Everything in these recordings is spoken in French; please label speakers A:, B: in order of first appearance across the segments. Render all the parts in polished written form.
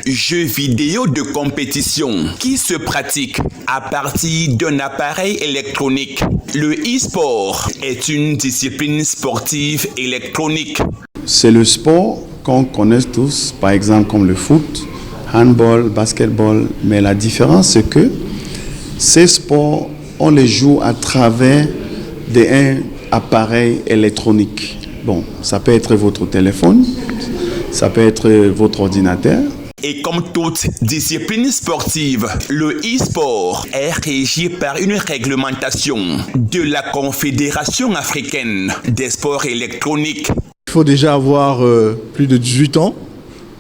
A: Jeux vidéo de compétition qui se pratique à partir d'un appareil électronique. Le e-sport est une discipline sportive électronique.
B: C'est le sport qu'on connaît tous, par exemple comme le foot, handball, basketball. Mais la différence, c'est que ces sports, on les joue à travers un appareil électronique. Bon, ça peut être votre téléphone, ça peut être votre ordinateur.
A: Et comme toute discipline sportive, le e-sport est régi par une réglementation de la Confédération africaine des sports électroniques.
C: Il faut déjà avoir plus de 18 ans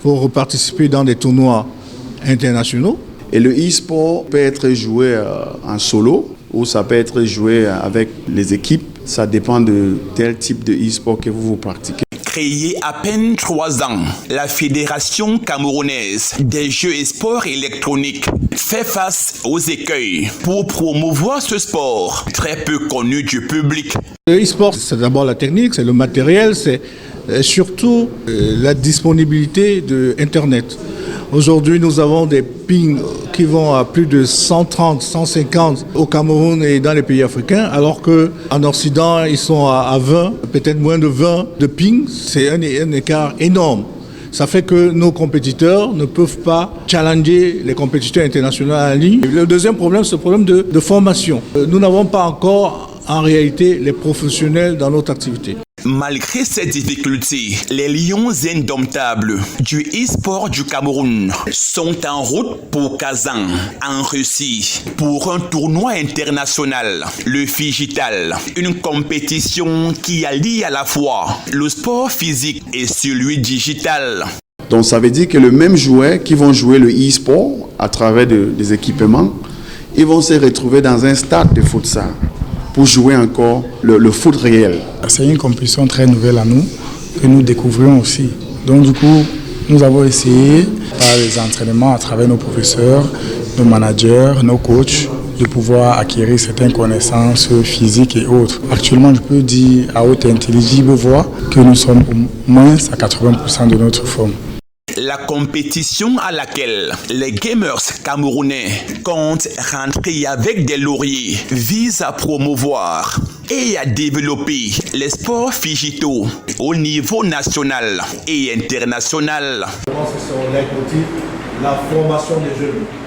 C: pour participer dans des tournois internationaux.
B: Et le e-sport peut être joué en solo ou ça peut être joué avec les équipes. Ça dépend de tel type de e-sport que vous pratiquez.
A: Créée à peine 3 ans, la Fédération camerounaise des jeux et sports électroniques fait face aux écueils pour promouvoir ce sport très peu connu du public.
C: Le e-sport, c'est d'abord la technique, c'est le matériel, c'est surtout la disponibilité de Internet. Aujourd'hui, nous avons des pings qui vont à plus de 130, 150 au Cameroun et dans les pays africains, alors qu'en Occident, ils sont à 20, peut-être moins de 20 de ping. C'est un écart énorme. Ça fait que nos compétiteurs ne peuvent pas challenger les compétiteurs internationaux en ligne. Le deuxième problème, c'est le problème de formation. Nous n'avons pas encore, en réalité, les professionnels dans notre activité.
A: Malgré ces difficultés, les lions indomptables du e-sport du Cameroun sont en route pour Kazan, en Russie, pour un tournoi international, le Figital, une compétition qui allie à la fois le sport physique et celui digital.
B: Donc ça veut dire que les mêmes joueurs qui vont jouer le e-sport à travers des équipements, ils vont se retrouver dans un stade de futsal pour jouer encore le foot réel.
D: C'est une compétition très nouvelle à nous, que nous découvrons aussi. Donc du coup, nous avons essayé par les entraînements à travers nos professeurs, nos managers, nos coachs, de pouvoir acquérir certaines connaissances physiques et autres. Actuellement, je peux dire à haute intelligible voix que nous sommes au moins à 80% de notre forme.
A: La compétition à laquelle les gamers camerounais comptent rentrer avec des lauriers vise à promouvoir et à développer les sports digitaux au niveau national et international.
C: Je pense que c'est un leitmotiv, la formation des jeunes.